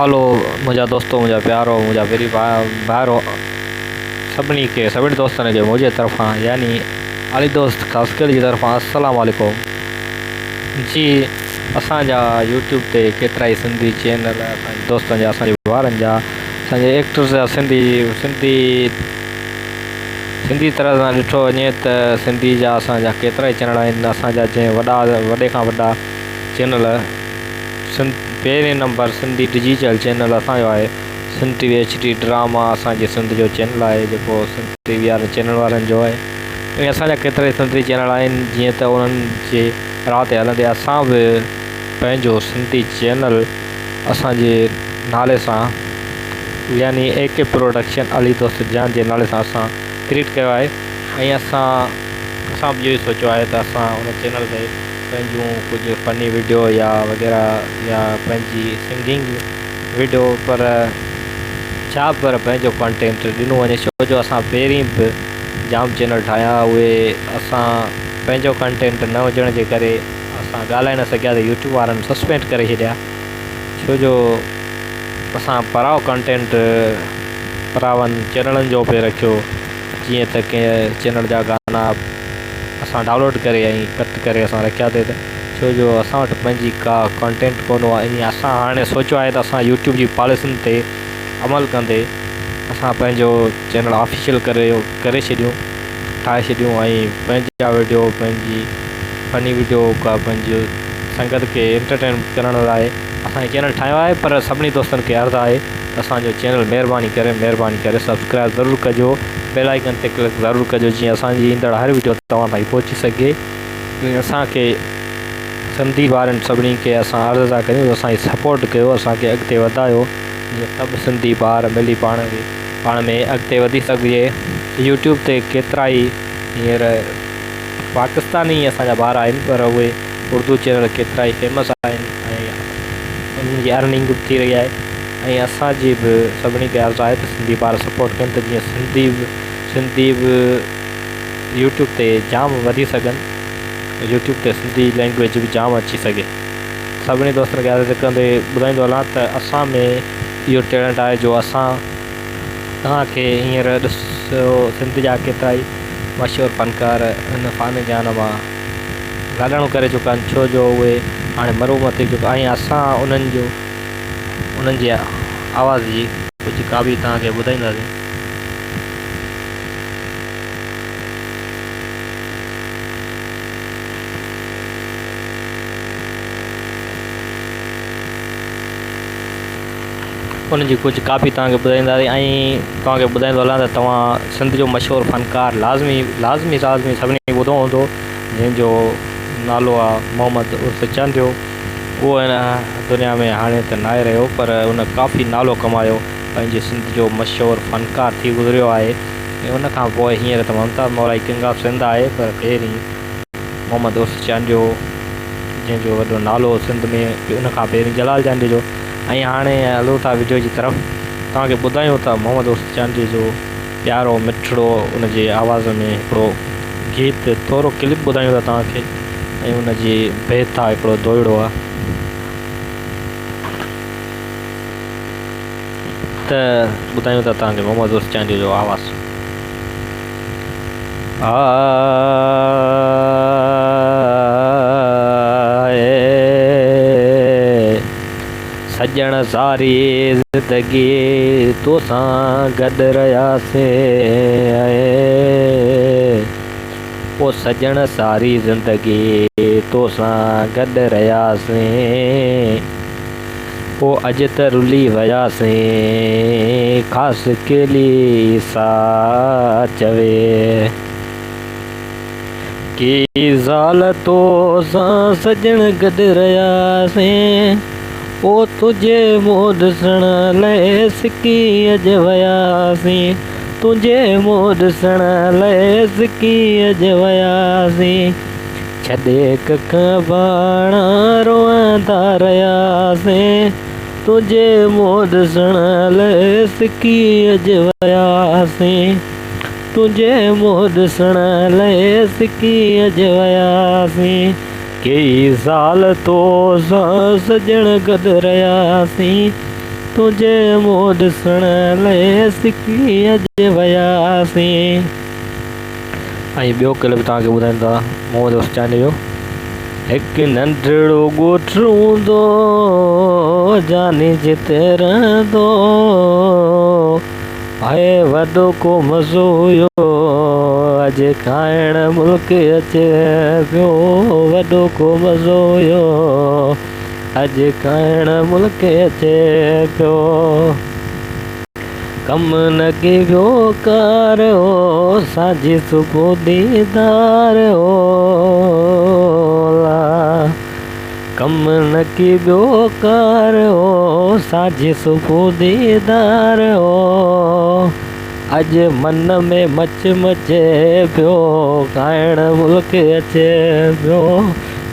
हलो मुंहिंजा दोस्तो, मुंहिंजा प्यारो, मुंहिंजा वेरी भाइरो, सभिनी दोस्तनि खे मुंहिंजे तरफ़ां यानी अली दोस्त ख़ासकर जी तरफ़ां अस्सलाम वालेकुम जी। असांजा यूट्यूब ते केतिरा ई सिंधी चैनल असांजे दोस्तनि जा, असांजे ॿारनि जा, असांजे एक्टर्स जा सिंधी तरह सां ॾिठो वञे त सिंधी जा असांजा केतिरा ई चैनल आहिनि। असांजा जंहिं वॾे खां वॾा चैनल पहिरें नंबर सिंधी डिजिटल चैनल असांजो आहे। Sindh T V HD drama असांजे सिंध जो चैनल आहे, जेको सिंध TV वारनि चैनल वारनि जो आहे। ऐं असांजा केतिरा ई सिंधी चैनल आहिनि, जीअं त उन्हनि जे राह ते हलंदे असां बि पंहिंजो सिंधी चैनल असांजे नाले सां यानी AK प्रोडक्शन अली दोस्त जान जे नाले सां असां क्रिएट कयो आहे। ऐं असां बि इहो ई सोचियो आहे त असां उन चैनल ते पंहिंजूं कुझु फ़नी वीडियो या वग़ैरह या पंहिंजी सिंगिंग वीडियो पर पंहिंजो कंटेंट ॾिनो वञे, छो जो असां पहिरीं बि जाम चैनल ठाहिया, उहे असां पंहिंजो कंटेंट न हुजण जे करे असां ॻाल्हाए न सघियासीं। यूट्यूब वारनि सस्पेंड करे छॾिया, छो जो असां पराओ कंटेंट परावनि चैनलनि जो पे रखियो, जीअं त कंहिं चैनल जा गाना असां डाउनलोड करे ऐं कट करे असां रखियासीं, छो जो असां वटि पंहिंजी का कंटेंट कोन आहे। ईअं असां हाणे सोचियो आहे त असां यूट्यूब जी पॉलिसियुनि ते अमल कंदे असां पंहिंजो चैनल ऑफिशियल करे छॾियूं, ठाहे छॾियूं ऐं पंहिंजा वीडियो, पंहिंजी फ़नी वीडियो का पंहिंजो संगत खे एंटरटेन करण लाइ असां चैनल ठाहियो आहे। पर सभिनी दोस्तनि खे अर्ज़ु आहे त असांजो चैनल महिरबानी करे सब्सक्राइब ज़रूरु कजो, बेल आइकन ते क्लिक ज़रूरु कजो, जीअं असांजी ईंदड़ हर वीडियो तव्हां ताईं पहुची सघे। असांखे सिंधी वारनि सभिनी खे असां अर्ज़ु था कयूं त असांजी सपोर्ट कयो, असांखे अॻिते वधायो, जीअं सभु सिंधी ॿार मिली पाण में अॻिते वधी सघिजे। यूट्यूब ते केतिरा ई हींअर पाकिस्तानी असांजा ॿार आहिनि, पर उहे उर्दू चैनल केतिरा ई फेमस आहिनि ऐं उन्हनि जी अर्निंग बि थी रही आहे। ऐं असांजी बि सभिनी खे अर्ज़ु आहे त सिंधी ॿार सपोर्ट कनि त जीअं सिंधी बि यूट्यूब ते जाम वधी सघनि, यूट्यूब ते सिंधी लैंग्वेज बि जाम अची सघे। सभिनी दोस्तनि खे अर्ज़ु कंदे ॿुधाईंदो हलां त असां में इहो टैलेंट आहे जो असां तव्हांखे हींअर ॾिसो, सिंध जा केतिरा ई मशहूरु फ़नकार हिन फ़ाने जान मां ॻाल्हाइणो करे चुका आहिनि, छो जो उहे हाणे मरूमत थी चुका, ऐं असां उन्हनि जी आवाज़ जी कुझु का बि तव्हांखे ॿुधाईंदासीं। उनजी कुझु कापी तव्हांखे ॿुधाईंदासीं ऐं तव्हांखे ॿुधाईंदो हलां त तव्हां सिंध जो मशहूरु फ़नकार लाज़मी सभिनी ॿुधो हूंदो, जंहिंजो नालो आहे मोहम्मद उर्फ़ चांदियो। उहो हिन दुनिया में हाणे त न आहे रहियो, पर उन काफ़ी नालो कमायो, पंहिंजे सिंध जो मशहूरु फ़नकार थी गुज़रियो आहे। ऐं उन खां पोइ हींअर त मुमताज़ मौलाई किंग ऑफ सिंध आहे, पर पहिरीं मोहम्मद उर्फ़ चांदियो जंहिंजो वॾो नालो सिंध में, उन खां पहिरीं जलाल चांदी जो। ऐं हाणे हलो था वीडियो जी तरफ़, तव्हांखे ॿुधायूं था मोहम्मद उर्फ़ चांदी जो प्यारो मिठड़ो उनजे आवाज़ में हिकिड़ो गीत, थोरो क्लिप ॿुधायूं था तव्हांखे, ऐं उनजी बेत आहे हिकिड़ो दोहिड़ो आहे, त ॿुधायूं था तव्हांखे मोहम्मद उर्फ़ चांदी जो आवाज़। सजण सारी ज़िंदगी तोसां गॾु रहियासीं, ओ सजण सारी ज़िंदगी तोसां गॾु रहियासीं, ओ अॼु त रुली वियासीं ख़ासि केली सा चवे, की ज़ाल तोसां सजण गॾु रहियासीं, ओ तुझे मुंहुं ॾिसण लाइ सिकी अॼु वियासीं, तुंहिंजे मुंहुं ॾिसण लाइ सिकी अॼु वियासीं, छॾे कख बाण रोअंदा रहियासीं, तुंहिंजे मुंहुं ॾिसण लाइ सिकी अॼु वियासीं, तुझे मुँह ॾिसण लाइ सिकी अॼु वियासीं, कई साल तो सां सजण गॾु रहियासीं, तुझे मुंहुं ॾिसण लाइ सिकी अॼु वियासीं। ऐं ॿियो क्लिप तव्हांखे ॿुधाइनि था मोहम्मद हुसैन जो। हिकु नंढड़ो ॻोठ हूंदो जानी जिते रहंदो, हाय वॾो को मज़ो हुयो अॼु खाइण मुल्क अचे पियो, वॾो को मज़ो हुयो अॼु खाइण मुल्क अचे पियो। कम न कयो कार हो साझी सुबुह दीदार हो, कम न कयो कार हो साझी सुबुह दीदार हो, अॼु मन में मच मचे पियो खाइण मुल्क अचे पियो,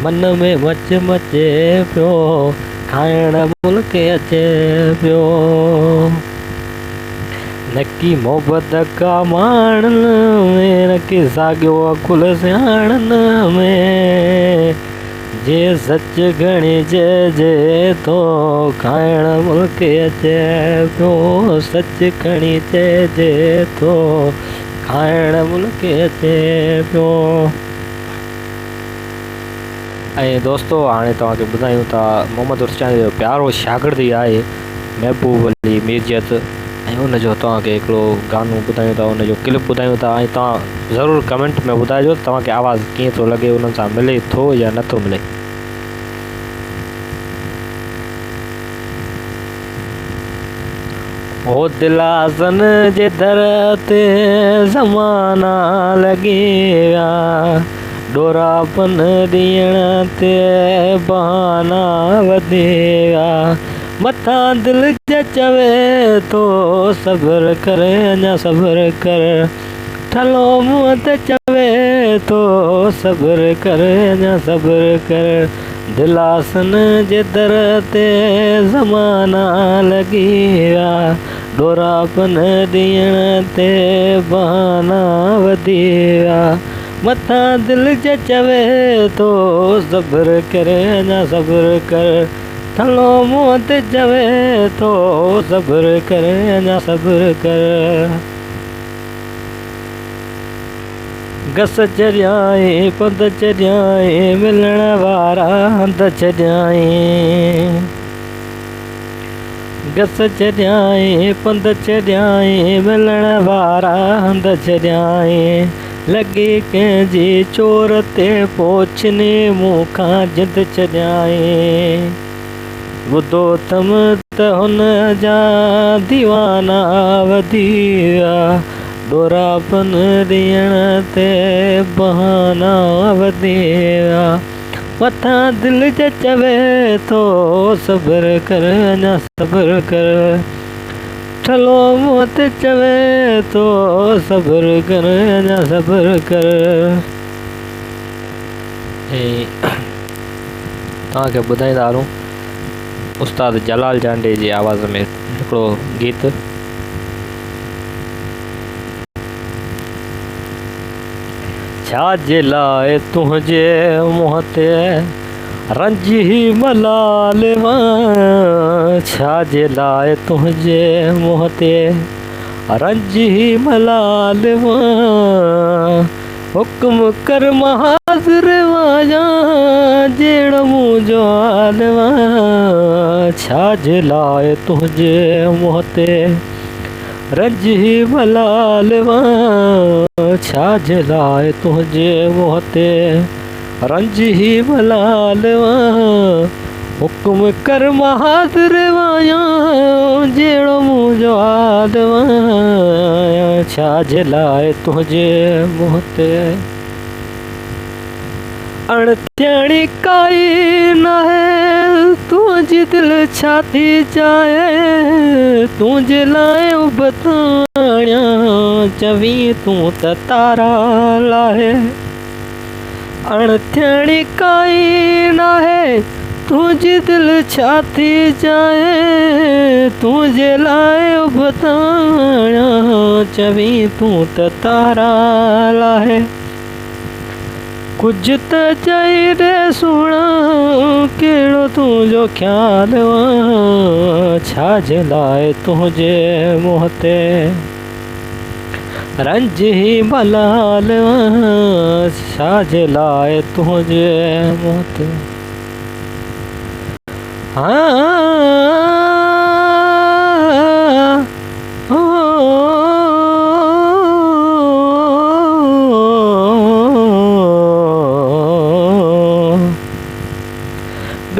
मन में मच मचे पियो खाइण मुल्क अचे पियो। नकी मोहब्बत का माणन में नकी साॻियो अकुल सियाणन में, जे सच घणी चइजे थो खाइण मुल्क अचे पियो, सच घणी चइजे थो खाइण मुल्क अचे पियो। ऐं दोस्तो हाणे तव्हांखे ॿुधायूं था मोहम्मद हुसैन जो प्यारो शागिर्द ई आहे महबूब अली मीरजत, ऐं उनजो तव्हांखे हिकिड़ो गानो ॿुधायूं था, उनजो क्लिप ॿुधायूं था। ऐं तव्हां ज़रूरु कमेंट में ॿुधाइजो तव्हांखे आवाज़ु कीअं थो लॻे, उन्हनि सां मिले थो या नथो मिले। ओ दिलासन जे दर ते ज़माना लॻी विया, ॾोरापन ॾियण ते बहाना वधी विया, मथां दिलि जे चवे थो सब्र कर अञा सब्र कर, ठलो मुंहं ते चवे थो सब्र कर अञा सब्र कर, दिलासन जे दर ते ज़माना लॻी विया, ॾोरापन ॾियण ते बहाना वधी विया, मथां दिलि जे चवे थो सब्र कर अञा सब्र कर, ठलो मुंहं ते चवे थो सब्र कर अञा सब्र कर। गस चरियाई पंध चरियाई मिलण वारा हंध चरियाई, गस चरियाई पंध चरियाई मिलण वारा हंध चरियाई, लॻी कंहिंजी चोर ते पोछनी मूंखां जिद चरियाई, ॿुधो तम त हुन जा दीवाना वधी विया, ॾोरापन ॾियण ते बहाना वधी विया, मथां दिलि जे चवे थो सब्र कर अञा सब्र कर, ठलो मुंहं ते चवे थो सब्र कर अञा सब्र कर। ऐं तव्हांखे ॿुधाईंदा हलूं उस्ताद जलाल जांडे जी आवाज़ में हिकिड़ो गीत। छाजे लाइ तुंहिंजे मुंहं ते रंजी मलाल मां, छाजे लाइ तुंहिंजे मुंहं ते रंजी मलाल मां, हुक्म कर मां हाज़िर आहियां जहिड़ो मुंहिंजो हाल मां, छाजे लाइ तुंहिंजे मुंहं ते रंजी मलाल मां, छाजे लाइ तुंहिंजे मुंहं ते रंजी मलाल मां, हुक्म कर मां हाज़िर आहियां जहिड़ो मुंहिंजो हाल मां, छाजे लाइ तुंहिंजे मुंहं ते अणथियणी काई नाहे तुंहिंजी दिलि छा थी चाहे, तुंहिंजे लाइ उबताणियां चवी तूं त तारा लाहे, अणथियणी काई नाहे तुंहिंजी दिलि छा थी चाहे, तुंहिंजे लाइ उबताणियां चवी तूं त तारा लाहे, कुछ त चई रे सुणा कहिड़ो तुंहिंजो ख़्यालु छाजे लाइ तुंहिंजे मुंहं ते रंज ही मलाल छाजे लाइ तुंहिंजे मुंहं ते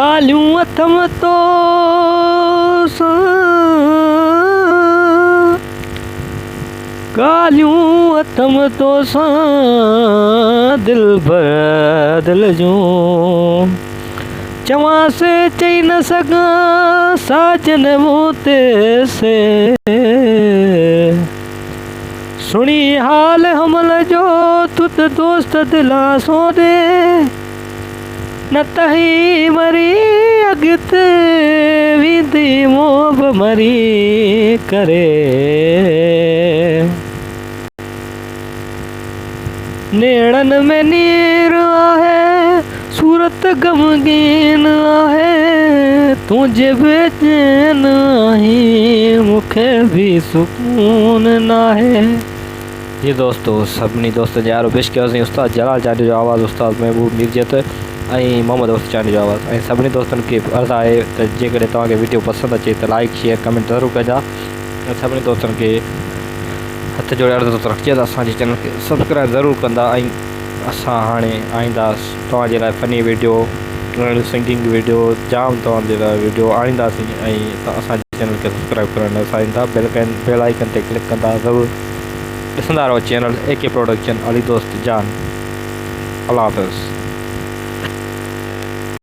ॻाल्हियूं अथम तो ॻाल्हियूं अथम तो सां दिल भर दिल जूं चवां से चई न सघां साजन मूं ते से सुणी हाल हमल जो तू त दोस्त दिलासो दे न तही मरी अॻिते वेंदी मोह बि मरी करे नेड़नि में नीर आहे सूरत ग़मगीन आहे तुंहिंजे बेचैन आहीं मूंखे बि सुकून नाहे। जी दोस्तों सभिनी दोस्तनि यारो पेश कयोसीं उस्ताद जलाल चांडी जो आवाज़ु उस्ताद महबूब मिर्ज़त ऐं मोहम्मद वफ़ी चांडी जो आवाज़ु ऐं सभिनी दोस्तनि खे अर्ज़ु आहे त जेकॾहिं तव्हांखे वीडियो पसंदि अचे त लाइक शेयर कमेंट ज़रूरु कजा ऐं सभिनी दोस्तनि खे हथ जोड़े अर्ज़ु थो रखिजे त असांजे चैनल खे सब्सक्राइब ज़रूरु कंदा ऐं असां हाणे आईंदासीं तव्हांजे लाइ फ़नी वीडियो सिंगिंग वीडियो जाम तव्हांजे लाइ वीडियो आणींदासीं ऐं असांजे चैनल खे सब्सक्राइब करणु न विसारींदा बेल आइकन ते क्लिक कंदा ज़रूरु ॾिसंदा रहो चैनल AK प्रोडक्शन अली दोस्त जान। अल्लाह हाफ़िज़।